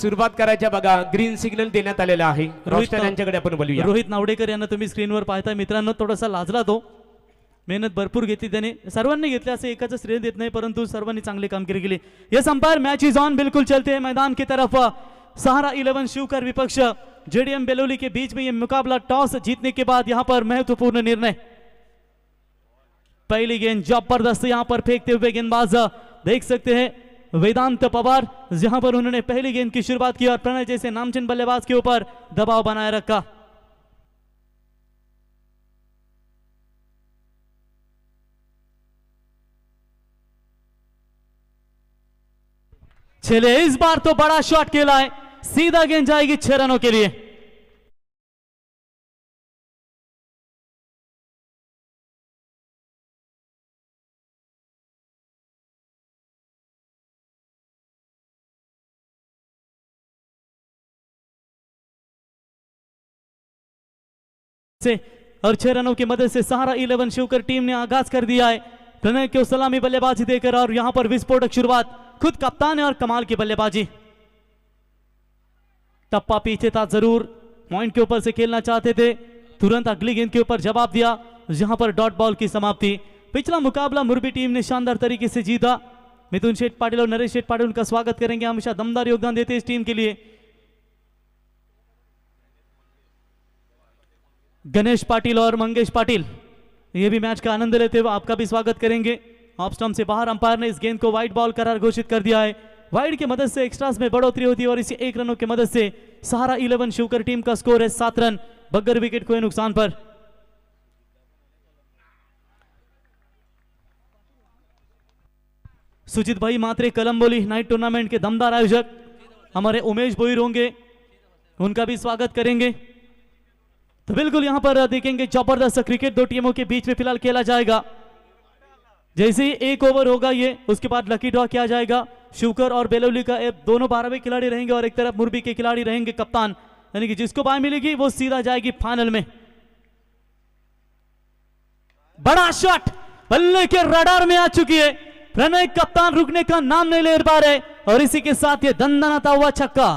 सुरुवात करायच्या बघा. ग्रीन सिग्नल देण्यात आलेला आहे. रोस्टर यांच्याकडे आपण बोलूया. रोहित नावडेकर यांना तुम्ही स्क्रीनवर पाहताय. मित्रांनो थोडासा लाजला तो, मेहनत भरपूर घेतली त्याने. सर्वांनी घेतले असं एकाचं श्रेय देत नाही, परंतु सर्वांनी चांगली कामगिरी केली. Yes umpire, match is on, बिल्कुल चलते हैं मैदान की तरफ. सहारा 11 शिवकर विपक्ष जेडीएम बेलोली के बीच में ये मुकाबला टॉस जीतने के बाद यहां पर महत्वपूर्ण निर्णय. पहली गेंद जबरदस्त यहां पर फेंकते हुए गेंदबाज देख सकते हैं वेदांत पवार, जहां पर उन्होंने पहली गेंद की शुरुआत की और प्रणय जैसे नामचीन बल्लेबाज के ऊपर दबाव बनाए रखा. चले इस बार तो बड़ा शॉट खेला है, सीधा गेंद जाएगी 6 रनों के लिए. से और 6 रनों की मदद से सहारा 11 शिवकर टीम ने आगाज कर दिया है. प्रणय को सलामी बल्लेबाजी देकर और यहां पर विस्फोटक शुरुआत, खुद कप्तान है और कमाल की बल्लेबाजी. टप्पा पीछे था जरूर, पॉइंट के ऊपर से खेलना चाहते थे, तुरंत अगली गेंद के ऊपर जवाब दिया, जहां पर डॉट बॉल की समाप्ति. पिछला मुकाबला मुरबी टीम ने शानदार तरीके से जीता. मिथुन शेठ पाटिल और नरेश शेठ पाटिल उनका स्वागत करेंगे, हमेशा दमदार योगदान देते इस टीम के लिए. गणेश पाटिल और मंगेश पाटिल ये भी मैच का आनंद लेते हुए आपका भी स्वागत करेंगे. ऑफ स्टंप से बाहर अंपायर ने इस गेंद को वाइड बॉल करार घोषित कर दिया है. वाइड की मदद से एक्स्ट्रास में बढ़ोतरी होती है और इसी 1 रनों की मदद से सहारा 11 शिवकर टीम का स्कोर है 7 रन बगैर विकेट को नुकसान पर. सुजीत भाई मात्रे कलंबोली नाइट टूर्नामेंट के दमदार आयोजक हमारे उमेश भोईर होंगे, उनका भी स्वागत करेंगे. तो बिल्कुल यहां पर देखेंगे जबरदस्त क्रिकेट दो टीमों के बीच में फिलहाल खेला जाएगा. जैसे ही 1 ओवर होगा ये, उसके बाद लकी ड्रॉ किया जाएगा. शिवकर और बेलोली का दोनों 12वें खिलाड़ी रहेंगे और एक तरफ मुरबी के खिलाड़ी रहेंगे कप्तान, यानी कि जिसको बाय मिलेगी वो सीधा जाएगी फाइनल में. बड़ा शॉट बल्ले के रडार में आ चुकी है. प्रणय कप्तान रुकने का नाम नहीं ले पा रहे और इसी के साथ ये दंदनाता हुआ छक्का.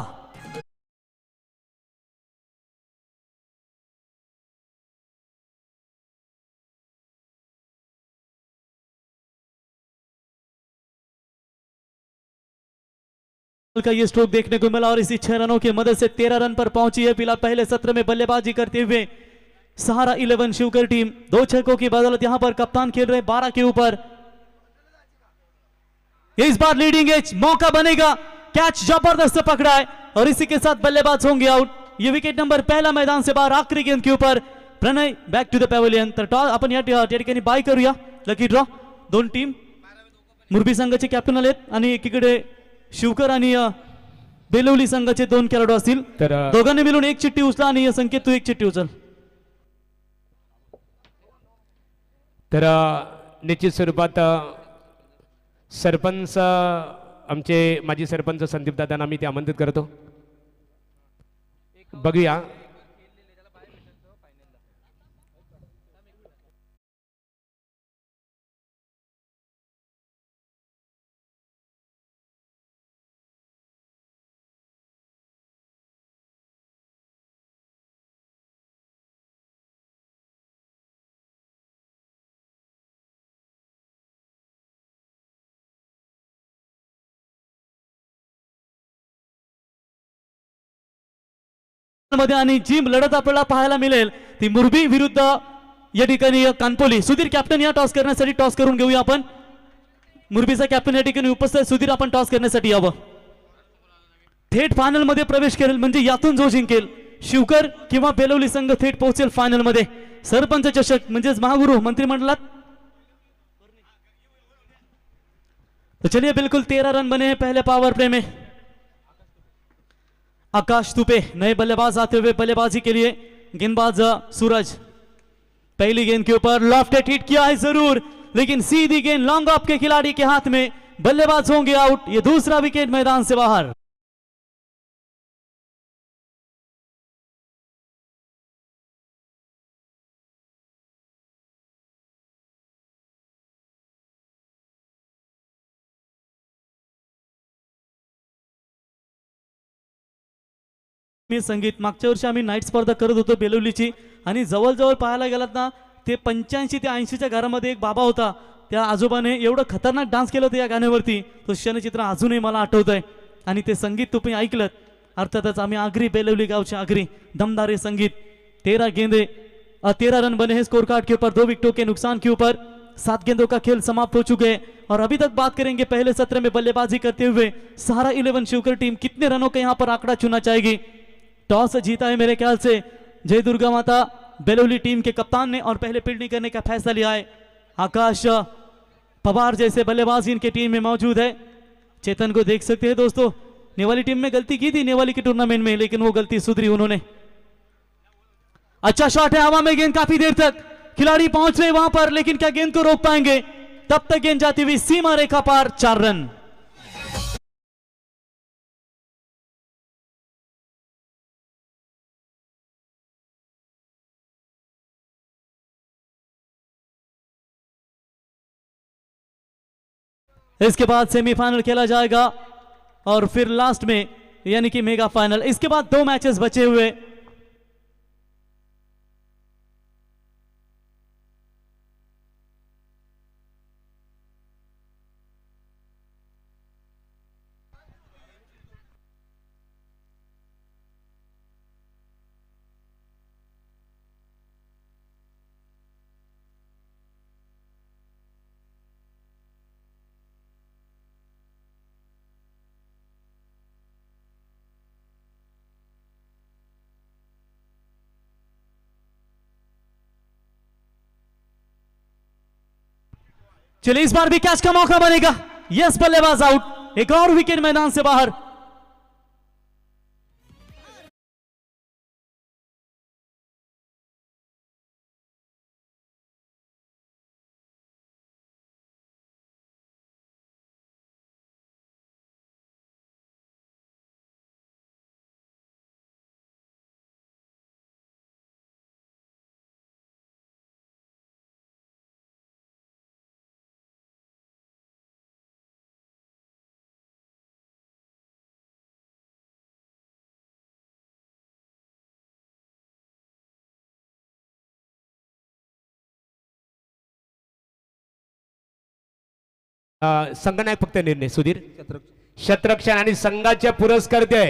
का ये स्ट्रोक देखने को मिला और इसी 6 रनों की मदद से 13 रन पर पहुंची है. फिलहाल पहले सत्र में बल्लेबाजी करते हुए सहारा 11 शिवकर टीम 2 छक्कों की बदौलत यहां पर कप्तान खेल रहे 12 के ऊपर. इस बार लीडिंग एज मौका बनेगा, कैच जबरदस्त पकड़ा है और इसी के साथ बल्लेबाज होंगे आउट. ये विकेट नंबर पहला मैदान से बाहर आखरी गेंद के ऊपर. प्रणय बैक टू द पॅव्हिलियन. तर टॉस आपण या ठिकाणी बाय करूया. लकी ड्रॉ दोन टीम मुरबी संघाचे कॅप्टन आलेत आणि एकीकडे शिवकर आणि बेलोली संघाचे 2 खेळाडू असतील. तर दोघांनी मिळून एक चिठ्ठी उचला आणि संकेत तू एक चिठ्ठी उचल. तर निश्चित स्वरूपात सरपंच आमचे माजी सरपंच संदीप दादांना मी ते आमंत्रित करतो. बघूया मध्ये आणि जी लढत आपल्याला पाहायला मिळेल ती मुरबी विरुद्ध या ठिकाणी कानपोली. सुधीर कॅप्टन या टॉस करण्यासाठी टॉस करून घेऊया आपण. मुरबीचा कॅप्टन या ठिकाणी उपस्थित आहे. सुधीर आपण टॉस करण्यासाठी यावं. थेट फायनल मध्ये प्रवेश करेल म्हणजे यातून जो जिंकेल शिवकर किंवा बेलोली संघ थेट पोहोचेल फायनल मध्ये. सरपंच चषक म्हणजेच महागुरु मंत्रिमंडलात. तो चलिए बिल्कुल 13 रन बने हैं पहले पावर प्ले में. आकाश तुपे नए बल्लेबाज आते हुए बल्लेबाजी के लिए. गेंदबाज सूरज पहली गेंद के ऊपर लॉफ्टेड हिट किया है जरूर, लेकिन सीधी गेंद लॉन्ग ऑफ के खिलाड़ी के हाथ में. बल्लेबाज होंगे आउट. ये दूसरा विकेट मैदान से बाहर. मी संगीत मागच्या वर्षी आम्ही नाईट स्पर्धा करत होतो बेलवलीची आणि जवळजवळ पाहायला गेलात ना ते 85 ते 80च्या घरामध्ये एक बाबा होता. त्या आजोबाने एवढं खतरनाक डान्स केलं होतं या गाण्यावरती, तो क्षणचित्र अजूनही मला आठवत आहे. आणि ते संगीत तुम्ही ऐकलं. अर्थातच आम्ही आगरी बेलवली गांव आगरी दमदारे संगीत 13 गेंदे 13 रन बने हैं स्कोर कार्ड के ऊपर, 2 विकेटों के नुकसान के ऊपर 7 गेंदों का खेल समाप्त हो चुके हैं. और अभी तक बात करेंगे पहले सत्र में बल्लेबाजी करते हुए सहारा 11 शिवकर टीम कितने रनों का यहाँ पर आंकड़ा चुना चाहेगी. टॉस जीता है मेरे ख्याल से जय दुर्गा माता बेलवली टीम के कप्तान ने और पहले फील्डिंग करने का फैसला लिया है. आकाश पवार जैसे बल्लेबाज इनके टीम में मौजूद है. चेतन को देख सकते हैं दोस्तों, नेवाली टीम में गलती की थी नेवाली के टूर्नामेंट में, लेकिन वो गलती सुधरी उन्होंने. अच्छा शॉट है, हवा में गेंद काफी देर तक खिलाड़ी पहुंच रहे वहां पर, लेकिन क्या गेंद को रोक पाएंगे. तब तक गेंद जाती हुई सीमा रेखा पार, 4 रन. इसके बाद सेमीफाइनल खेला जाएगा और फिर लास्ट में यानी कि मेगा फाइनल. इसके बाद 2 मैचेस बचे हुए. चलिए इस बार भी कैच का मौका बनेगा. यस, बल्लेबाज आउट, एक और विकेट मैदान से बाहर. संघनायक फक्त निर्णय सुधीर शतरक्षण आणि संघाचे पुरस्कर्ते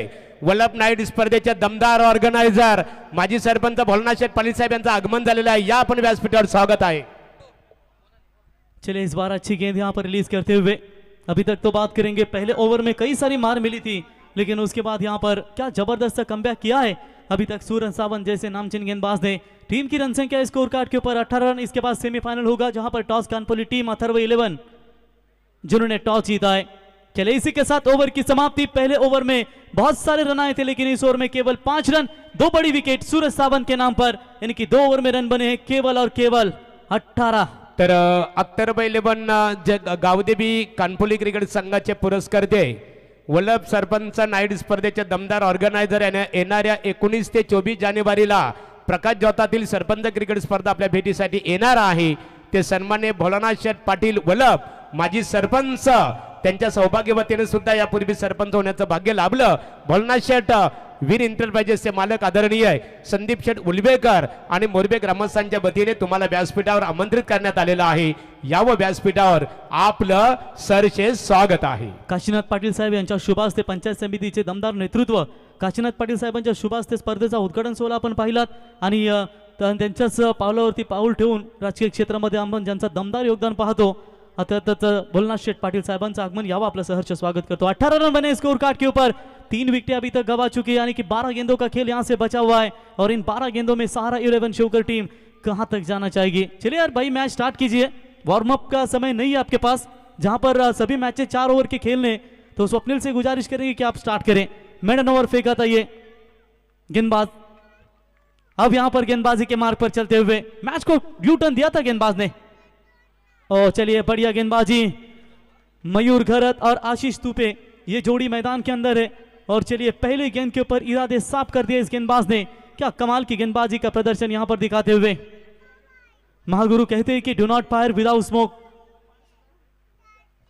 वल्लभ नाईट स्पर्धेच्या दमदार ऑर्गनायझर माजी सरपंच भोलनाथ शेठ पाटील साहेब यांचं आगमन झालेलं आहे. या आपण व्यासपीठावर स्वागत आहे. चलिए इस बार अच्छी गेंद यहां पर रिलीज करते हुए. अभी तक तो बात करेंगे पहले ओवर में कई सारी मार मिली थी, लेकिन उसके बाद यहां पर क्या जबरदस्त कमबैक किया है. अभी तक सूरज सावंत जैसे नामचीन गेंदबाज ने टीम की रन संख्या स्कोर कार्ड के ऊपर 18 रन. इसके बाद सेमीफाइनल होगा जहां पर टॉस कानपुरी टीम अथर्व 11 जिन्होंने टॉस जीता है. चले इसी के साथ ओवर की समाप्ति. पहले ओवर में बहुत सारे रन आए थे, लेकिन इस ओवर में केवल 5 रन, 2 बड़ी विकेट सूरज सावंत के नाम पर, यानी कि 2 ओवर में रन बने हैं केवल और केवल 18. तर अख्तर 11 गावदेवी कानपुली क्रिकेट संघाचे पुरस्कर्ते वल्लभ सरपंच नाईट स्पर्धेचे दमदार ऑर्गनायझर येणाऱ्या 19 ते 24 जानेवारीला प्रकाश जोतातील सरपंच क्रिकेट स्पर्धा आपल्या भेटीसाठी येणार आहे. ते सन्मान्य भोलानाथ शेठ पाटील वल्लभ माजी सरपंच त्यांच्या सौभाग्यवतीने सुद्धा यापूर्वी सरपंच होण्याचं भाग्य लाभलं. भोलानाथ शेठ वीर एंटरप्राइजेसचे मालक आदरणीय संदीप शेठ उलवेकर आणि मोरबे ग्रामस्थांच्या वतीने तुम्हाला व्यासपीठावर आमंत्रित करण्यात आलेलं आहे. यावं व्यासपीठावर आपलं सरसे स्वागत आहे. काशीनाथ पाटील साहेब यांच्या शुभास्ते पंचायत समितीचे दमदार नेतृत्व, काशीनाथ पाटील साहेबांच्या शुभास्ते स्पर्धेचा उद्घाटन सोहळा आपण पाहिलात आणि त्यांच्याच पावलावरती पाऊल ठेवून राजकीय क्षेत्रामध्ये आपण ज्यांचं दमदार योगदान पाहतो अर्थात भोलानाथ शेठ पाटिल साहबांचं आगमन यावा आपलं सहर्ष स्वागत करतो. 18 रन बने स्कोर कार्ड के ऊपर, 3 विकेटें अभी तक गवा चुकी है, यानी कि 12 गेंदों का खेल यहां से बचा हुआ है और इन 12 गेंदों में सहारा 11 शिवकर टीम कहां तक जाना चाहेगी. चलिए यार भाई मैच स्टार्ट कीजिए, वार्म अप का समय नहीं है आपके पास, जहां पर सभी मैचेस 4 ओवर के खेलने, तो स्वप्निल से गुजारिश करेंगे कि आप स्टार्ट करें. मेडन ओवर फेंका था ये गेंदबाज, अब यहां पर गेंदबाजी के मार्ग पर चलते हुए मैच को यू टर्न दिया था गेंदबाज ने. और चलिए बढ़िया गेंदबाजी, मयूर घरत और आशीष तुपे ये जोड़ी मैदान के अंदर है. और चलिए पहले गेंद के ऊपर इरादे साफ कर दिए इस गेंदबाज ने. क्या कमाल की गेंदबाजी का प्रदर्शन यहां पर दिखाते हुए. महागुरु कहते हैं कि do not fire without smoke.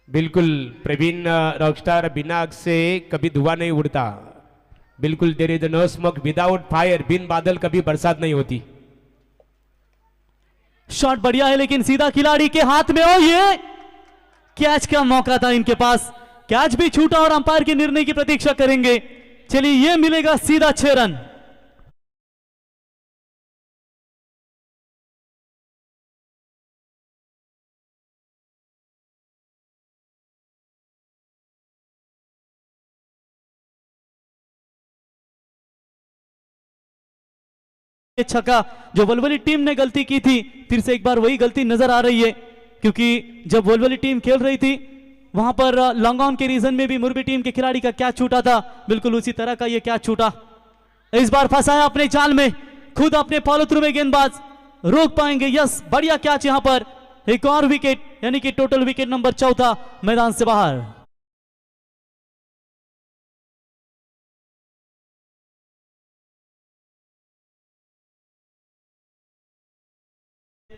बिल्कुल प्रवीण रॉकस्टार, बिना आग से कभी धुआं नहीं उड़ता. बिल्कुल there is no smoke without fire, बिन बादल कभी बरसात नहीं होती। शॉट बढ़िया है लेकिन सीधा खिलाड़ी के हाथ में हो, ये कैच का मौका था इनके पास, कैच भी छूटा और अंपायर के निर्णय की प्रतीक्षा करेंगे। चलिए ये मिलेगा सीधा 6 रन। छक्का जो वलवली टीम ने गलती की थी, फिर से एक बार वही गलती नजर आ रही है, क्योंकि जब वलवली टीम खेल रही थी वहां पर लॉन्ग ऑन के रीजन में भी मुरबी टीम के खिलाड़ी का कैच छूटा था, बिल्कुल उसी तरह का ये कैच छूटा। इस बार फंसाया अपने जाल में, खुद अपने फॉलो थ्रू में गेंदबाज रोक पाएंगे। यस, बढ़िया कैच यहां पर, एक और विकेट, यानी कि टोटल विकेट नंबर 14 मैदान से बाहर।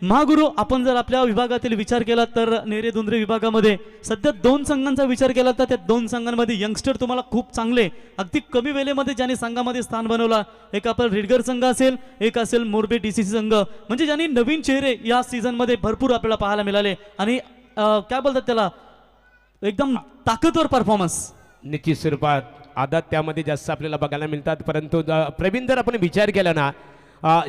महागुरु, आपण जर आपल्या विभागातील विचार केला तर नेरे दुंद्रे विभागामध्ये सध्या 2 संघांचा विचार केला तर त्या 2 संघांमध्ये यंगस्टर तुम्हाला खूप चांगले अगदी कमी वेळेमध्ये ज्यांनी संघामध्ये स्थान बनवला, एक आपला रिडगर संघ असेल, एक असेल मोरबी डीसीसी संघ, म्हणजे ज्यांनी नवीन चेहरे या सीझन मध्ये भरपूर आपल्याला पाहायला मिळाले आणि काय बोलतात त्याला, एकदम ताकदवर परफॉर्मन्स। निश्चित स्वरूपात आदत त्यामध्ये जास्त आपल्याला बघायला मिळतात, परंतु प्रवीण जर आपण विचार केला ना,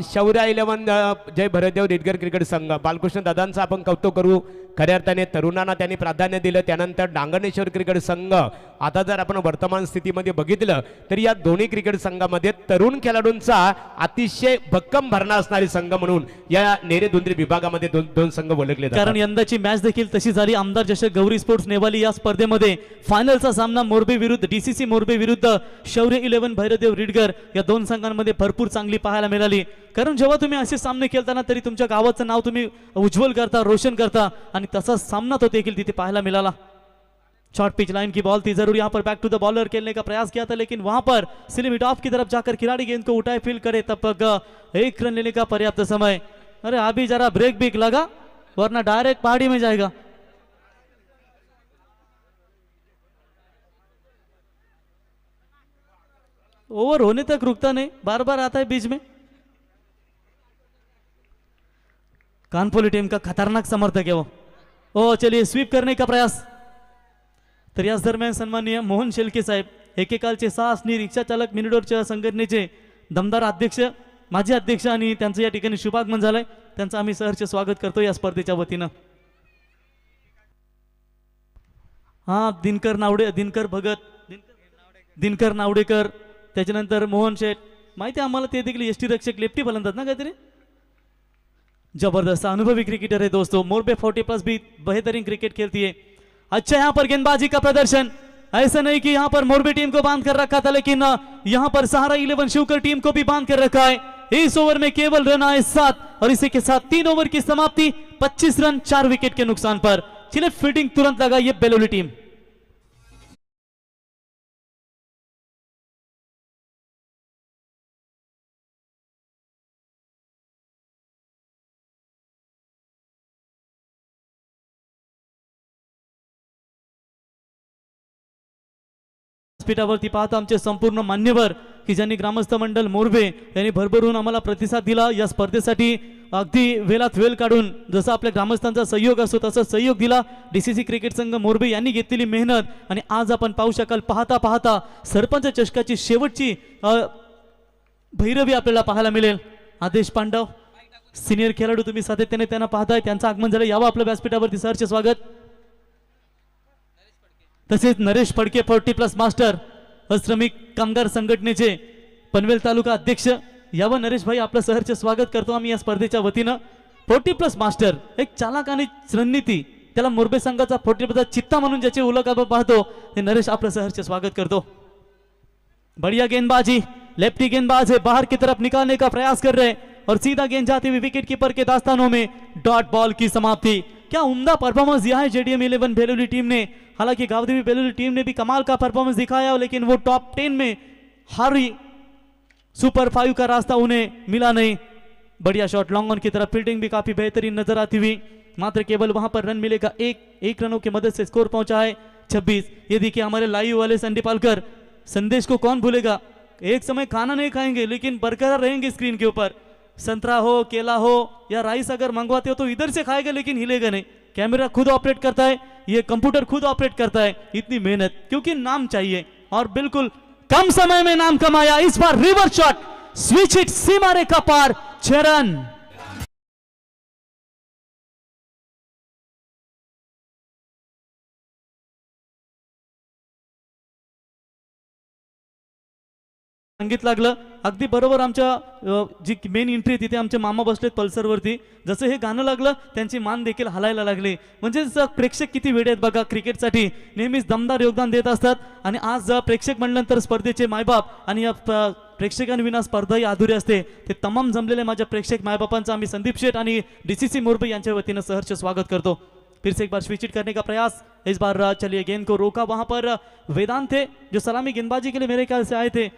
शौर्य 11 जय भरतदेव रिडगर क्रिकेट संघ, बालकृष्ण दादांचा आपण कौतुक करू, खऱ्या अर्थाने तरुणांना त्यांनी प्राधान्य दिलं। त्यानंतर डांगणेश्वर क्रिकेट संघ, आता जर आपण वर्तमान स्थितीमध्ये बघितलं तर या दोन्ही क्रिकेट संघामध्ये तरुण खेळाडूंचा अतिशय भक्कम भरणा असणारे संघ म्हणून या नेरे दुंद्री विभागामध्ये दोन संघ ओळखले जातात। कारण यंदाची मॅच देखील तशी झाली। आमदार जशक गौरी स्पोर्ट्स नेवाली या स्पर्धेमध्ये फायनलचा सामना मोरबी विरुद्ध डीसीसी मोरबी विरुद्ध शौर्य 11 भैरवदेव रिडगर या 2 संघांमध्ये भरपूर चांगली पाहायला मिळाली। कारण जेव्हा तुम्ही असे सामने खेळताना तरी तुमच्या गावाचं नाव तुम्ही उज्ज्वल करता, रोशन करता, आणि तसा सामना तो देखील तिथे पाहायला मिळाला। शॉर्ट पिच लाइन की बॉल थी, जरूर यहाँ पर बैक टू द बॉलर खेलने का प्रयास किया था, लेकिन वहां पर स्लिम हिट ऑफ की तरफ जाकर खिलाड़ी गेंद को उठाए फील्ड करे, तब तक 1 रन लेने का पर्याप्त समय। अरे अभी जरा ब्रेक भी लगा वरना डायरेक्ट पहाड़ी में जाएगा। ओवर होने तक रुकता नहीं, बार बार आता है बीच में। कानपुली टीम का खतरनाक समर्थक है वो। ओ चलिए स्वीप करने का प्रयास। तर याच दरम्यान सन्माननीय मोहन शेलके साहेब, एकेकालचे साहसनी रिक्षा चालक मिनिडोरच्या संघटनेचे दमदार अध्यक्ष, माजी अध्यक्ष, आणि त्यांचं या ठिकाणी शुभागमन झालंय, त्यांचं आम्ही सहर्ष स्वागत करतो या स्पर्धेच्या वतीनं। हा दिनकर नावडे, दिनकर भगत, दिनकर नावडेकर, त्याच्यानंतर मोहन शेठ, माहिती आम्हाला ते देखील एसटी रक्षक लेफ्टी फलंदाज ना काहीतरी, जबरदस्त अनुभवी क्रिकेटर है दोस्तों। मोरबी 40+ भी बेहतरीन क्रिकेट खेलती है। अच्छा यहाँ पर गेंदबाजी का प्रदर्शन, ऐसा नहीं कि यहाँ पर मोरबी टीम को बांध कर रखा था, लेकिन यहाँ पर सहारा 11 शिवकर टीम को भी बांध कर रखा है। इस ओवर में केवल रन आए 7 और इसी के साथ 3 ओवर की समाप्ति, 25 रन 4 विकेट के नुकसान पर। चलिए फील्डिंग तुरंत लगाई है बेलोली टीम। व्यासपीठावरती पाहता आमचे संपूर्ण मान्यवर की ज्यांनी ग्रामस्थ मंडळ मोरबे यांनी भरभरून आम्हाला प्रतिसाद दिला या स्पर्धेसाठी, अगदी वेळात वेळ काढून जसा आपल्या ग्रामस्थांचा सहयोग असतो तसा सहयोग दिला डीसीसी क्रिकेट संघ मोरबे यांनी घेतलेली मेहनत। आणि आज आपण पाहू शकाल पाहता पाहता सरपंच चषकाची शेवटची भैरवी आपल्याला पाहायला मिळेल। आदेश पांडव सिनियर खेळाडू तुम्ही सातत्याने त्यांना पाहताय, त्यांचं आगमन झालं, यावं आपल्या व्यासपीठावरती सहर्ष स्वागत। तसेच नरेश फडके 40+ मास्टर श्रमिक कामगार संघटनेचे पनवेल तालुका अध्यक्ष, यावं नरेश भाई आपलं सहर्ष स्वागत करतो आम्ही या स्पर्धेच्या वतीनं। 40+ मास्टर एक चालाक आणि रणनीती, त्याला मोरबे संघाचा 40+ चित्ता म्हणून ज्याची ओळख आपण पाहतो ते नरेश आपलं सहर्ष स्वागत करतो। बढ़िया गेंदबाजी, लेफ्टी गेंदबाज है, बाहर की तरफ निकालने का प्रयास कर रहे और सीधा गेंद जाती हुई विकेट कीपर के दास्तानों में, डॉट बॉल की समाप्ति। क्या उम्दा परफॉर्मेंस दिया है जेडीएम 11 बेलोली टीम ने। हालांकि गावदेवी बेलोली टीम ने भी कमाल का परफॉर्मेंस दिखाया, लेकिन वो टॉप 10 में हारी, सुपर 5 का रास्ता उन्हें मिला नहीं। बढ़िया शॉट लॉन्ग ऑन की तरफ, फील्डिंग भी काफी बेहतरीन नजर आती हुई, मात्र केवल वहां पर रन मिलेगा एक रनों की मदद से स्कोर पहुंचा है 26। ये देखिए हमारे लाइव वाले संदीप पालकर, संदेश को कौन भूलेगा, एक समय खाना नहीं खाएंगे लेकिन बरकरार रहेंगे स्क्रीन के ऊपर। संतरा हो, केला हो या राइस अगर मंगवाते हो तो इधर से खाएगा लेकिन हिलेगा नहीं। कैमरा खुद ऑपरेट करता है, ये कंप्यूटर खुद ऑपरेट करता है। इतनी मेहनत, क्योंकि नाम चाहिए और बिल्कुल कम समय में नाम कमाया। इस बार रिवर्स शॉट, स्विच हिट, सीमा रेखा पार, 6 रन। संगीत लागलं अगदी बरोबर। आमच्या जी मेन एंट्री तिथे आमचे मामा बसलेत पल्सरवरती, जसं हे गाणं लागलं त्यांची मान देखील हलायला लागली। म्हणजे प्रेक्षक किती वेळ आहेत बघा, क्रिकेटसाठी नेहमीच दमदार योगदान देत असतात। आणि आज प्रेक्षक म्हणल्यानंतर स्पर्धेचे मायबाप आणि या प्रेक्षकांविना स्पर्धाही अधुरी असते। ते तमाम जमलेले माझ्या प्रेक्षक मायबापांचा आम्ही संदीप शेठ आणि डीसीसी मोरबी यांच्या वतीनं सहर्ष स्वागत करतो। फिर से एक बार स्विच हिट करने का प्रयास, इस बार चलिए गेंद को रोका। वहां पर वेदांत थे जो सलामी गेंदबाजी के लिए मेरे ख्याल से आए थे।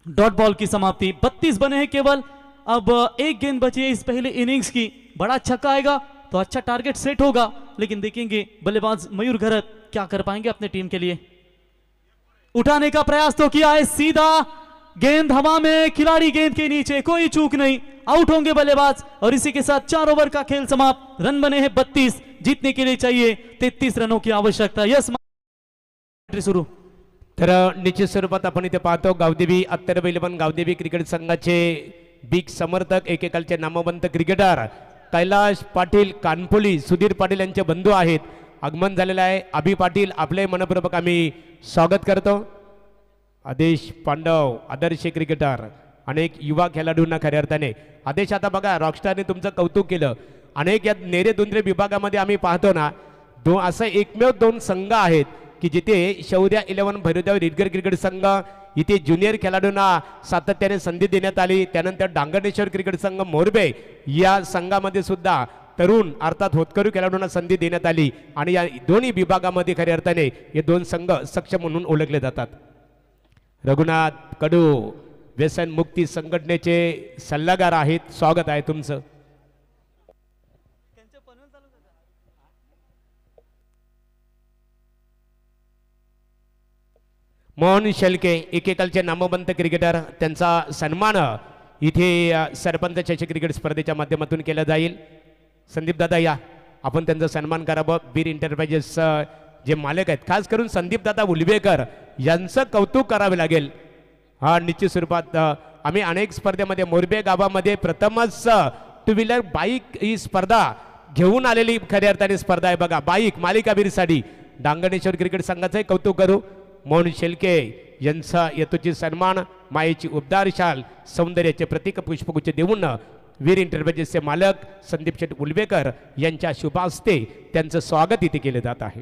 डॉट बॉल की समाप्ति, 32 बने हैं केवल। अब एक गेंद बची है इस पहले इनिंग्स की। बड़ा छक्का आएगा तो अच्छा टारगेट सेट होगा, लेकिन देखेंगे बल्लेबाज मयूर घरत क्या कर पाएंगे अपने टीम के लिए। उठाने का प्रयास तो किया है, सीधा गेंद हवा में, खिलाड़ी गेंद के नीचे, कोई चूक नहीं, आउट होंगे बल्लेबाज। और इसी के साथ 4 ओवर का खेल समाप्त। रन बने हैं 32, जीतने के लिए चाहिए 33 रनों की आवश्यकता। यस शुरू। तर निश्चित स्वरूपात आपण इथे पाहतो गावदेवी अत्तर इलेव्हन गावदेवी क्रिकेट संघाचे बिग समर्थक, एकेकालचे नामवंत क्रिकेटर कैलाश पाटील कानपोली, सुधीर पाटील यांचे बंधू आहेत। आगमन झालेलं आहे। अभि पाटील आपले मनपूर्वक आम्ही स्वागत करतो। आदेश पांडव आदर्श क्रिकेटर, अनेक युवा खेळाडूंना खऱ्या अर्थाने आदेश, आता बघा रॉकस्टारने तुमचं कौतुक केलं। अनेक या नेरे दुंद्रे विभागामध्ये आम्ही पाहतो ना, असं एकमेव 2 संघ आहेत की जिथे शौर्य 11 भैरवदेव रिडगर क्रिकेट संघ, इथे ज्युनियर खेळाडूंना सातत्याने संधी देण्यात आली। त्यानंतर डांगरेश्वर क्रिकेट संघ मोरबे या संघामध्ये सुद्धा तरुण अर्थात होतकरू खेळाडूंना संधी देण्यात आली। आणि या दोन्ही विभागामध्ये खऱ्या अर्थाने हे 2 संघ सक्षम म्हणून ओळखले जातात। रघुनाथ कडू व्यसन मुक्ती संघटनेचे सल्लागार आहेत, स्वागत आहे तुमचं। मोहन शेलके एकेकालचे नामवंत क्रिकेटर, त्यांचा सन्मान इथे सरपंच चषक क्रिकेट स्पर्धेच्या माध्यमातून केला जाईल। संदीप दादा या, आपण त्यांचा सन्मान करावं। बीर एंटरप्राइजेस जे मालक आहेत, खास करून संदीप दादा उलवेकर यांचं कौतुक करावे लागेल। हा निश्चित स्वरूपात आम्ही अनेक स्पर्धेमध्ये मोरबे गावामध्ये प्रथमच 2 व्हीलर बाईक ही स्पर्धा घेऊन आलेली खऱ्या अर्थाने स्पर्धा आहे बघा, बाईक मालिकावीरसाठी। डांगणेश्वर क्रिकेट संघाचे कौतुक करू। मोहन शेलके यांचा यथोचित सन्मान, मायेची उबदार शाल, सौंदर्याचे प्रतीक पुष्पगुच्छ देऊन वीर एंटरप्राइजेसचे मालक संदीप शेठ उलवेकर यांच्या शुभ हस्ते त्यांचं स्वागत इथे केले जात आहे।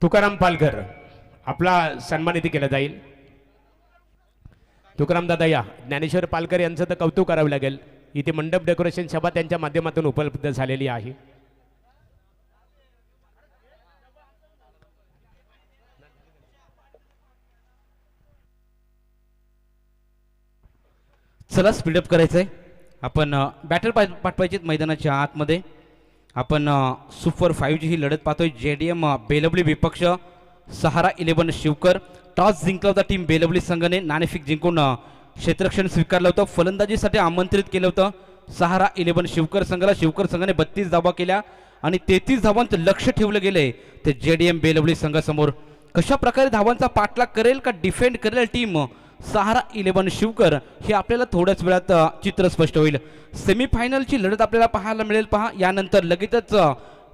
तुकाराम पालकर आपला सन्मान इथे केला जाईल। तुकाराम दादा या, ज्ञानेश्वर पालकर यांचं तर कौतुक करावे लागेल। इथे मंडप डेकोरेशन सभा त्यांच्या माध्यमातून उपलब्ध झालेली आहे। चला स्पीडअप करायचंय। आपण बॅटर पाठवायचे मैदानाच्या आतमध्ये। आपण सुपर 5G ही लढत पाहतोय। JDM बेलवली विपक्ष सहारा 11 शिवकर। टॉस जिंकला होता टीम बेलवली संघाने, नाणेफेक जिंकून क्षेत्ररक्षण स्वीकारलं होतं। फलंदाजीसाठी आमंत्रित केलं होतं सहारा 11 शिवकर संघाला। शिवकर संघाने 32 धावा केल्या आणि 33 धावांचं लक्ष ठेवलं गेले ते JDM बेलवली संघासमोर। कशा प्रकारे धावांचा पाठलाग करेल का डिफेंड करेल टीम सहारा 11 शिवकर, हे आपल्याला थोड्याच वेळात चित्र स्पष्ट होईल। सेमीफायनलची लढत आपल्याला पाहायला मिळेल। पहा, यानंतर लगेचच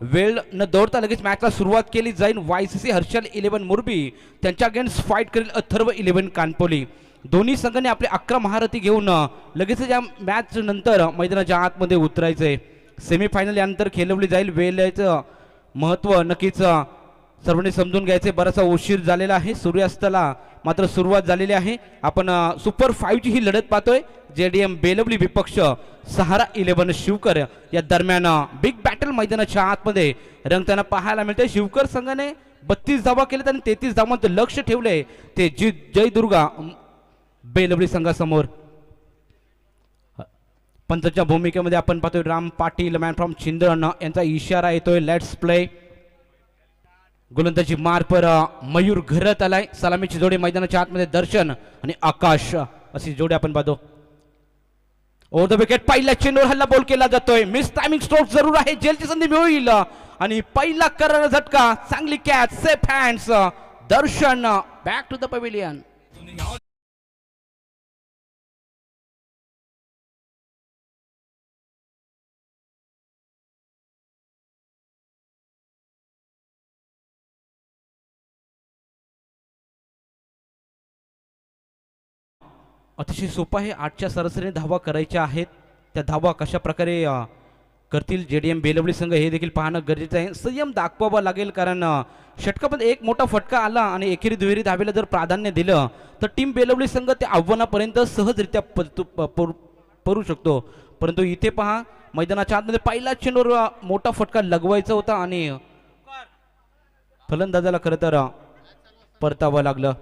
वेळ न दौडता लगेच मॅचला सुरुवात केली जाईल। YCC हर्षल 11 मोरबी त्यांच्या अगेन्स्ट फाईट करेल अथर्व 11 कानपोली। दोन्ही संघांनी आपले 11 महारथी घेऊन लगेच या मॅच नंतर मैदानाच्या आतमध्ये उतरायचंय। सेमीफायनल यानंतर खेळवली जाईल। वेळेचं महत्त्व नक्कीच सर्वांनी समजून घ्यायचे। बराचसा उशीर झालेला आहे, सूर्यास्ताला मात्र सुरुवात झालेली आहे। आपण सुपर 5G ही लढत पाहतोय। JDM बेलवली विपक्ष सहारा 11 शिवकर या दरम्यान बिग बॅटल मैदानाच्या आतमध्ये रंगताना पाहायला मिळते। शिवकर संघाने 32 धावा केलेत आणि 33 धावांचं लक्ष ठेवले ते जय दुर्गा बेलवली संघासमोर। पंचच्या भूमिकेमध्ये आपण पाहतोय राम पाटील मॅन फ्रॉम चिंदण यांचा इशारा येतोय लेट्स प्ले. गोलंदाजी मार्कवर मयूर घरत आलाय. सलामीची जोडी मैदानाच्या आतमध्ये दर्शन आणि आकाश अशी जोडी आपण पाहतो. ओव्हर द विकेट पहिल्या चेंडूवर हल्ला बॉल केला जातोय. मिस टायमिंग स्ट्रोक जरूर आहे. जेलची संधी मिळेल आणि पहिला करार झटका. चांगली catch safe hands. Darshan back to the pavilion. अतिशय सोपा आहे. 8च्या सरासरीने धावा करायच्या आहेत. त्या धावा कशा प्रकारे करतील JDM बेलवली संघ हे देखील पाहणं गरजेचं आहे. संयम दाखवावा लागेल कारण षटकामध्ये एक मोठा फटका आला आणि एकेरी दुहेरी धावेला जर प्राधान्य दिलं तर टीम बेलवली संघ त्या आव्हानापर्यंत सहजरित्या परू शकतो. परंतु इथे पहा मैदानाच्या आतमध्ये पहिला चेंडूवर मोठा फटका लगवायचा होता आणि फलंदाजाला खरं तर परतावं लागलं.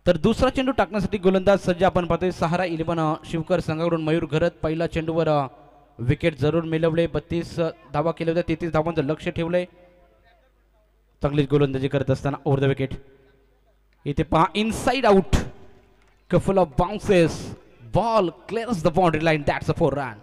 तर दुसरा चेंडू टाकण्यासाठी गोलंदाज सज्ज आपण पाहतोय. सहारा 11 शिवकर संघाकडून मयूर घरत. पहिला चेंडूवर विकेट जरूर मिळवले. 32 धावा केल्या होत्या. 33 धावांचं लक्ष ठेवलंय. चांगलीच गोलंदाजी करत असताना ओव्हर द विकेट. इथे पहा इनसाइड आउट. कफल off bounces. Ball clears the boundary line. That's a 4 run.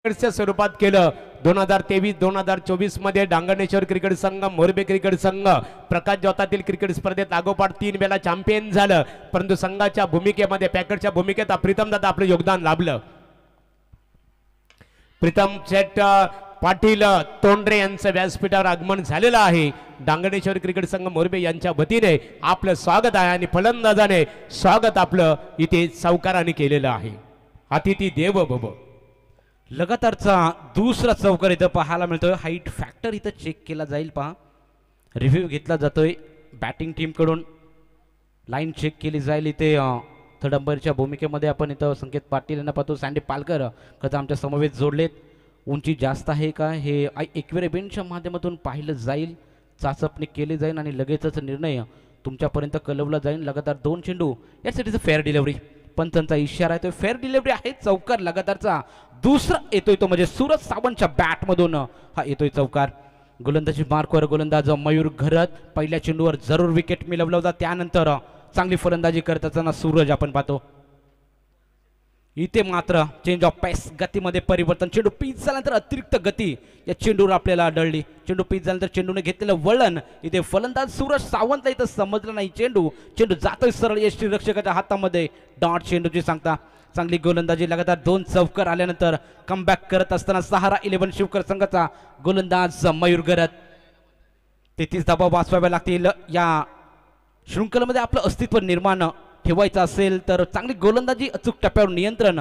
च्या स्वरूपात केलं. 2023-2024 मध्ये डांगणेश्वर क्रिकेट संघ, मोरबे क्रिकेट संघ प्रकाश जोतातील क्रिकेट स्पर्धेत लागोपाठ 3 वेळा चॅम्पियन झालं. परंतु संघाच्या भूमिकेमध्ये पॅकेटच्या भूमिकेत प्रीतम दादा आपलं योगदान लाभलं. प्रीतम शेट पाटील तोंडरे यांचं व्यासपीठावर आगमन झालेलं आहे. डांगणेश्वर क्रिकेट संघ मोरबे यांच्या वतीने आपलं स्वागत आहे आणि फलंदाजाने स्वागत आपलं इथे सावकाराने केलेलं आहे. अतिथी देव भव. लगातारचा दुसरा चौकार इथं पाहायला मिळतोय. हाईट फॅक्टर इथं चेक केला जाईल. पहा रिव्ह्यू घेतला जातोय बॅटिंग टीमकडून. लाईन चेक केली जाईल. इथे थर्ड अंपायरच्या भूमिकेमध्ये आपण इथं संकेत पाटील यांना पाहतो. सँडी पालकर कथा आमच्या समवेत जोडलेत. उंची जास्त आहे का हे एकवेरे बेंचच्या माध्यमातून पाहिलं जाईल. चाचपणी केली जाईल आणि लगेचच निर्णय तुमच्यापर्यंत कळवला जाईल. लगातार 2 चेंडू यासाठीचं फेअर डिलिव्हरी. पंचांचा इशारा येतोय. फेअर डिलिव्हरी आहे. चौकार लगातारचा दुसरा येतोय तो म्हणजे सूरज सावंतच्या बॅटमधून हा येतोय चौकार. गोलंदाजी मार्कवर गोलंदाज मयूर घरत. पहिल्या चेंडूवर जरूर विकेट मिळवला होता. त्यानंतर चांगली फलंदाजी करत असताना सूरज आपण पाहतो. इथे मात्र चेंज ऑफ पेस गतीमध्ये परिवर्तन. चेंडू पीच झाल्यानंतर अतिरिक्त गती या चेंडूवर आपल्याला आढळली. चेंडू पीच झाल्यानंतर चेंडूने घेतलेलं वळण इथे फलंदाज सूरज सावंतला इथं समजलं नाही. चेंडू जातोय सरळ यष्टी रक्षकाच्या हातामध्ये. डॉट चेंडूची सांगता. चांगली गोलंदाजी. लगातार 2 चौकार आल्यानंतर कमबॅक करत असताना सहारा 11 शिवकर संघाचा गोलंदाज मयूर घरत. 33 धावा वाचवाव्या लागतील. या शृंखलेमध्ये आपलं अस्तित्व निर्माण ठेवायचं असेल तर चांगली गोलंदाजी, अचूक टप्प्यावर नियंत्रण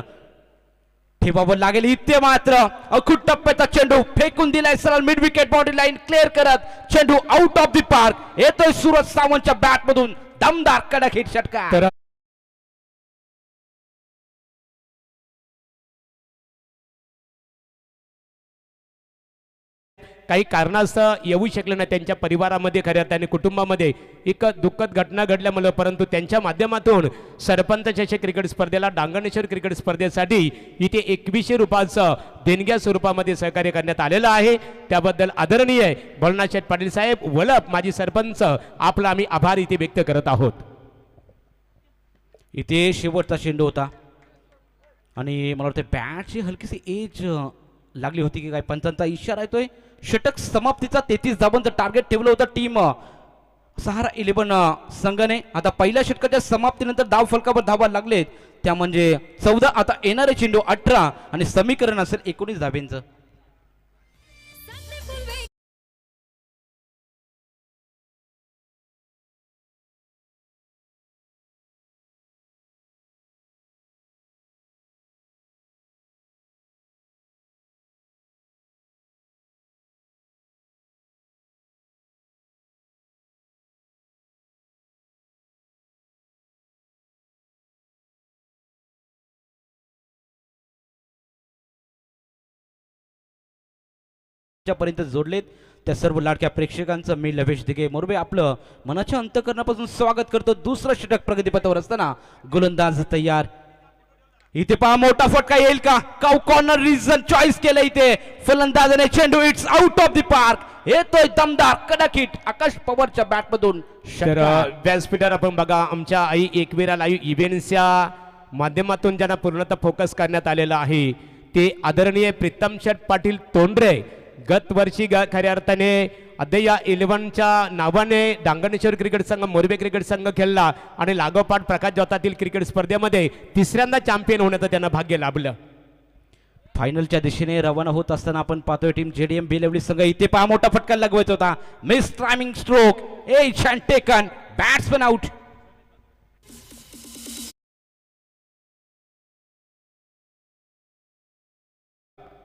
ठेवावं लागेल. इथे मात्र अखूट टप्प्याचा चेंडू फेकून दिलाय सरळ mid wicket boundary line clear करत. चेंडू आउट ऑफ द पार्क. येतोय सूरज सावंतच्या बॅटमधून दमदार कडक हिट षटकार. काही कारणास्तव येऊ शकले नाही. त्यांच्या परिवारामध्ये खऱ्या त्याने कुटुंबामध्ये एक दुःखद घटना घडल्यामुळे, परंतु त्यांच्या माध्यमातून सरपंच चषक क्रिकेट स्पर्धेला डांगणेश्वर क्रिकेट स्पर्धेसाठी इथे 2100 रुपयाचं देणग्या स्वरूपामध्ये सहकार्य करण्यात आलेलं आहे. त्याबद्दल आदरणीय भोलनाथ शेठ पाटील साहेब वलप माजी सरपंच आपला आम्ही आभार इथे व्यक्त करत आहोत. इथे शेवटचा चेंडू होता आणि मला वाटतं बॅटची हलकीशी एज लागली होती की काय. पंचांचा इशारा येतोय. षटक समाप्तीचा 33 धावांचं टार्गेट ठेवलं होतं टीम सहारा 11 संघाने. आता पहिल्या षटकाच्या समाप्तीनंतर धाव फलकावर धावा लागलेत. त्या म्हणजे 14. आता येणारे चेंडू 18 आणि समीकरण असेल 19 धावेंचं. पर्यंत जोडलेत त्या सर्व लाडक्या प्रेक्षकांचं मी लवेश दिघे मोरबे आपलं मनाच्या अंतकरणापासून स्वागत करतो. दुसरं षटक प्रगतीपथावर असताना गोलंदाज तयार. इथे पहा मोठा फटका येईल का? काउ कॉर्नर रिझन चॉईस केलं इथे फलंदाजाने चेंडू it's out of the park. येतोय दमदार कडक हिट आकाश पवारच्या बॅट मधून. तर व्यासपीठावर आपण बघा आमच्या आई एकविरा लाईव्ह इव्हेंट्सच्या माध्यमातून ज्यांना पूर्णतः फोकस करण्यात आलेलं आहे ते आदरणीय प्रीतम शेठ पाटील तोंडरे. गत वर्षी खऱ्या अर्थाने अद्या 11च्या नावाने डांगणेश्वर क्रिकेट संघ मोरबे क्रिकेट संघ खेळला आणि लागोपाठ प्रकाश जोतातील क्रिकेट स्पर्धेमध्ये तिसऱ्यांदा चॅम्पियन होण्याचं त्यांना भाग्य लाभलं. फायनलच्या दिशेने रवाना होत असताना आपण पाहतोय टीम जेडीएम बेलवली संघ. इथे पहा मोठा फटका लगवायचा होता. Miss timing stroke H and taken batsman out.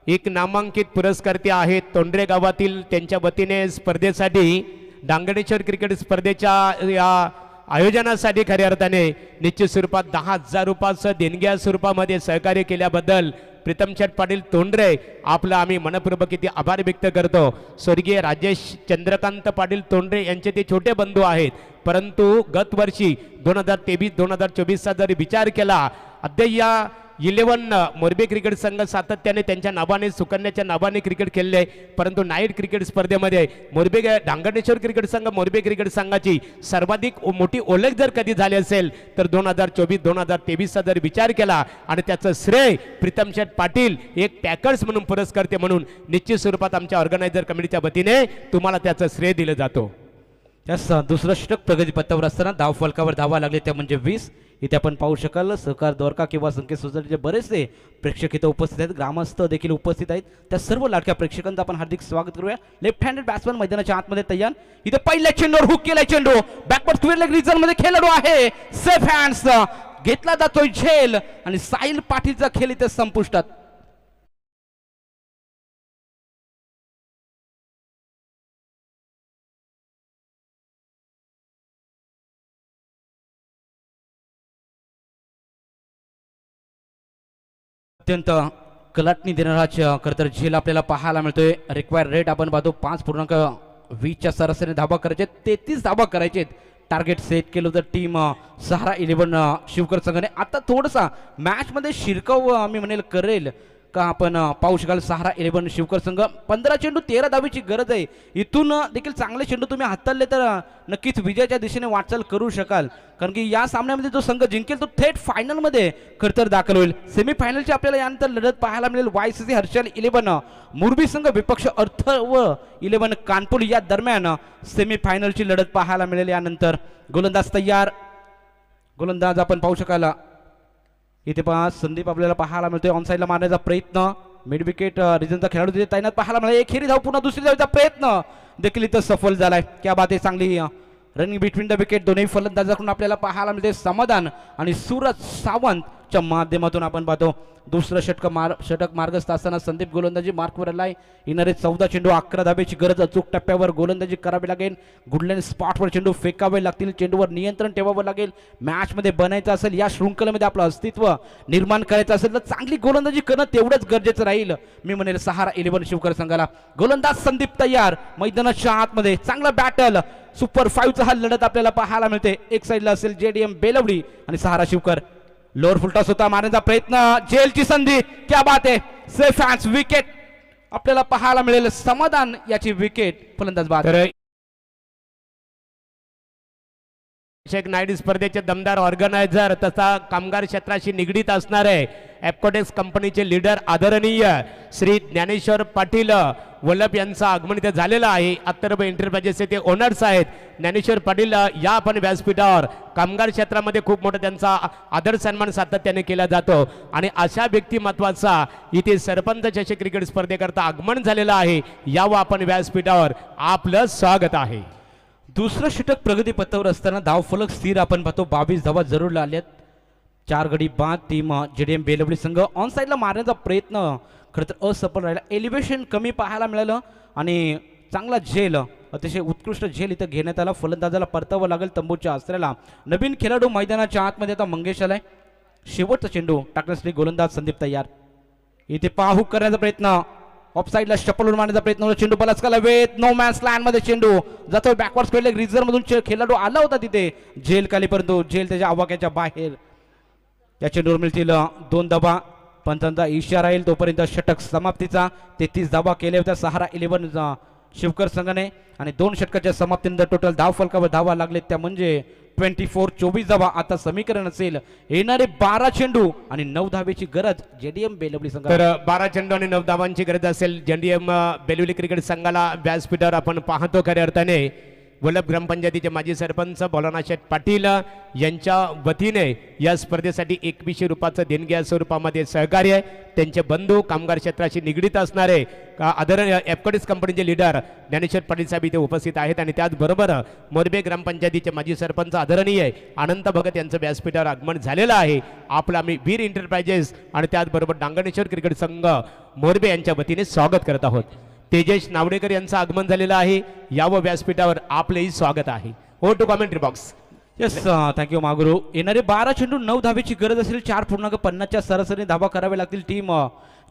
एक नामांकित पुरस्कर्ते आहेत तोंडरे गावातील. त्यांच्या वतीने स्पर्धेसाठी डांगणेश्वर क्रिकेट स्पर्धेच्या या आयोजनासाठी खऱ्या अर्थाने निश्चित स्वरूपात 10,000 रुपयाचं देणग्या स्वरूपामध्ये सहकार्य केल्याबद्दल प्रीतम शेठ पाटील तोंडरे आपला आम्ही मनपूर्वक किती आभार व्यक्त करतो. स्वर्गीय राजेश चंद्रकांत पाटील तोंडरे यांचे ते छोटे बंधू आहेत, परंतु गत वर्षी 2023-2024चा जर विचार केला अद्याप 11 मोरबे क्रिकेट संघ सातत्याने त्यांच्या नावाने सुकन्याच्या नावाने क्रिकेट खेळले, परंतु नाईट क्रिकेट स्पर्धेमध्ये मोरबे डांगणेश्वर क्रिकेट संघ मोरबे क्रिकेट संघाची सर्वाधिक मोठी ओळख जर कधी झाली असेल तर 2024-2023चा जर विचार केला आणि त्याचं श्रेय प्रीतम शेठ पाटील एक टॅकर्स म्हणून पुरस्कर्ते म्हणून निश्चित स्वरूपात आमच्या ऑर्गनायझर कमिटीच्या वतीने तुम्हाला त्याचं श्रेय दिलं जातो. त्यास दुसरं षटक प्रगतीपथावर असताना धाव फलकावर धावा लागले त्या म्हणजे 20. इथे आपण पाहू शकाल सहकार द्वारका किंवा संकेत सोसायटीचे बरेचसे प्रेक्षक इथे उपस्थित आहेत, ग्रामस्थ देखील उपस्थित आहेत. त्या सर्व लाडक्या प्रेक्षकांचं आपण हार्दिक स्वागत करूया. लेफ्ट हँडेड बॅट्समन मैदानाच्या आतमध्ये तयार. इथे पहिल्या चेंडूवर हुक केलाय चेंडू बॅकवर्ड स्क्वेअर लेग रिजन मध्ये खेळाडू आहे सेफ हँड्स घेतला जातोय झेल आणि साहिल पाटीलचा खेळ इथे संपुष्टात. अत्यंत कलाटणी देणारा खरंतर झेल आपल्याला पाहायला मिळतोय. रिक्वायर रेट आपण पाहतो 5.20च्या सरासरी धाबा करायचे 33 धाबा करायचे. टार्गेट सेट केलं होतं टीम सहारा 11 शिवकर संघाने. आता थोडसा मॅच मध्ये शिरकाव मी म्हणेल करेल का आपण पाहू शकाल सहारा 11 शिवकर संघ 15 चेंडू 13 धावेची गरज आहे. इथून देखील चांगले चेंडू तुम्ही हाताळले तर नक्कीच विजयाच्या दिशेने वाटचाल करू शकाल, कारण की या सामन्यामध्ये जो संघ जिंकेल तो थेट फायनलमध्ये खरंतर दाखल होईल. सेमीफायनलची आपल्याला यानंतर लढत पाहायला मिळेल YCC हर्षल 11 मुरबी संघ विपक्ष अर्थव 11 कानपूर या दरम्यान सेमीफायनलची लढत पाहायला मिळेल. यानंतर गोलंदाज तयार. गोलंदाज आपण पाहू शकाल इथे पहा संदीप आपल्याला पाहायला मिळतोय. ऑन साईडला मारण्याचा प्रयत्न मिड विकेट रिजनचा खेळाडू तिथे तैनात पाहायला मिळाला. एक खेरी धाव पुन्हा दुसरी धावचा प्रयत्न देखील इथं सफल झालाय. क्या बात आहे, चांगली रनिंग बिटवीन द विकेट दोन्ही फलंदाजाकडून आपल्याला पाहायला मिळते. समाधान आणि सूरज सावंतच्या माध्यमातून आपण पाहतो दुसरं षटक मार्गस्थ असताना संदीप गोलंदाजी मार्कवर आलाय. येणारे 14 चेंडू 11 धाब्याची गरज. अचूक टप्प्यावर गोलंदाजी करावी लागेल. गुडलँड स्पॉटवर चेंडू फेकावे लागतील. चेंडूवर नियंत्रण ठेवावं लागेल. मॅच मध्ये बनायचं असेल, या शृंखलेमध्ये आपलं अस्तित्व निर्माण करायचं असेल तर चांगली गोलंदाजी करणं तेवढंच गरजेचं राहील. मी म्हणेल सहारा 11 शिवकर संघाला. गोलंदाज संदीप तयार. मैदानाच्या आतमध्ये चांगला बॅटल सुपर 5चा हा लढत आपल्याला पाहायला मिळते. एक साईडला असेल जेडीएम बेलवडी आणि सहारा शिवकर. लोअर फुलटॉस होता, मारण्याचा प्रयत्न, जेलची संधी. क्या बात आहे, सेफ हँड्स विकेट आपल्याला पाहायला मिळेल. समाधान याची विकेट फलंदाज बाद. नाईट स्पर्धेचे दमदार ऑर्गनायझर तथा कामगार क्षेत्राशी निगडीत असणारे एपकोटेक्स कंपनीचे लीडर आदरणीय श्री ज्ञानेश्वर पाटील वल्लभ यांचं आगमन इथे झालेलं आहे. अत्तरब एंटरप्राइजेसचे ते ओनर्स आहेत ज्ञानेश्वर पाटील. या आपण व्यासपीठावर कामगार क्षेत्रामध्ये खूप मोठा त्यांचा आदर सन्मान सातत्याने केला जातो आणि अशा व्यक्तिमत्वाचा इथे सरपंच चषक क्रिकेट स्पर्धेकरता आगमन झालेलं आहे. यावं आपण व्यासपीठावर आपलं स्वागत आहे. दुसरं षटक प्रगती पथावर असताना धाव फलक स्थिर आपण पाहतो. 22 धावा जरूर आल्यात. 4 गडी बाद. टीम जेडीएम बेलवडी संघ ऑन साईडला मारण्याचा प्रयत्न खरं तर असफल राहिला. एलिव्हेशन कमी पाहायला मिळालं आणि चांगला झेल, अतिशय उत्कृष्ट झेल इथं घेण्यात आला. फलंदाजाला परतावं लागेल तंबूच्या आसऱ्याला. नवीन खेळाडू मैदानाच्या आतमध्ये आता मंगेश आलाय. शेवटचा चेंडू टाकण्यासाठी गोलंदाज संदीप तयार. इथे पाहूक करण्याचा प्रयत्न ऑफ साईडला शपलून मारण्याचा प्रयत्न होता. चेंडू पलासकाला वेत नो मॅन्स लँड मध्ये चेंडू जातो बॅकवर्ड स्पेल रिझर्व मधून खेळाडू आला होता तिथे झेल खाली, परंतु झेल त्याच्या आवाक्याच्या बाहेर. त्या चेंडूवर मिळतील 2 धावा. पंचांचा इशारा येईल तोपर्यंत षटक समाप्तीचा 33 धावा केल्या होत्या सहारा 11 शिवकर संघाने आणि 2 षटकाच्या समाप्तीनंतर टोटल धाव फलकावर धावा लागले त्या म्हणजे 24 धावा. आता समीकरण असेल येणारे 12 चेंडू आणि 9 धावेची गरज जेडीएम बेलवली संघ. तर 12 चेंडू आणि 9 धावांची गरज असेल जेडीएम बेलवली क्रिकेट संघाला. व्यासपीठावर आपण पाहतो खऱ्या अर्थाने वल्लभ ग्रामपंचायतीचे माजी सरपंच भोलानाथ शेठ पाटील यांच्या वतीने या स्पर्धेसाठी 2100 रुपयाचं देणगी या स्वरूपामध्ये सहकार्य आहे. त्यांचे बंधू कामगार क्षेत्राशी निगडीत असणारे आदरणीय एफकॉडिस कंपनीचे लीडर ज्ञानेश्वर पाटील साहेब इथे उपस्थित आहेत आणि त्याचबरोबर मोरबे ग्रामपंचायतीचे माजी सरपंच आदरणीय अनंत भगत यांचं व्यासपीठावर आगमन झालेलं आहे. आपलं आम्ही वीर एंटरप्राइजेस आणि त्याचबरोबर डांगणेश्वर क्रिकेट संघ मोरबे यांच्या वतीने स्वागत करत आहोत. तेजेश नावडेकर यांचं आगमन झालेलं आहे. यावं व्यासपीठावर आपलेही स्वागत आहे. हो to commentary box. Yes thank you मागुरू. येणारे 12 चेंडू 9 धावेची गरज असेल. 4.50च्या सरासरी धावा कराव्या लागतील टीम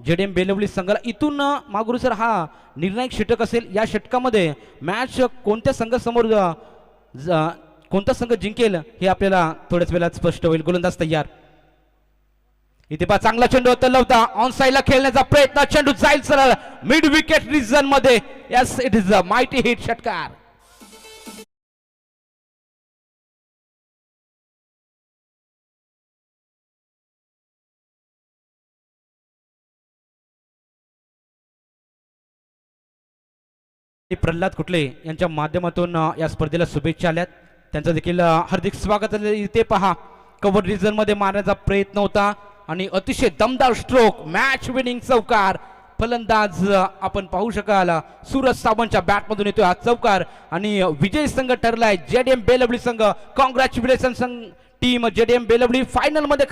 जेडीएम बेलवली संघाला. इथून मागुरू सर हा निर्णायक षटक असेल. या षटकामध्ये मॅच कोणत्या संघासमोर कोणता संघ जिंकेल हे आपल्याला थोड्याच वेळात स्पष्ट होईल. गोलंदाज तयार. इथे पहा चांगला चेंडू तलवता ऑन साईडला खेळण्याचा प्रयत्न. चेंडू जाईल सरळ मिड विकेट रिजन मध्ये. Yes it is a mighty hit षटकार. प्रल्हाद कुटले यांच्या माध्यमातून या स्पर्धेला शुभेच्छा आल्यात. त्यांचं देखील हार्दिक स्वागत आहे. इथे पहा कव्हर रिजन मध्ये मारण्याचा प्रयत्न होता आणि अतिशय दमदार स्ट्रोक मॅच विनिंग चौकार. फलंदाज आपण पाहू शकाल सूरज सावंतच्या बॅटमधून येतोय हा चौकार आणि विजय संघ ठरलाय जेडीएम बेलवली संघ. Congratulation team JDM Belavali. Final मध्ये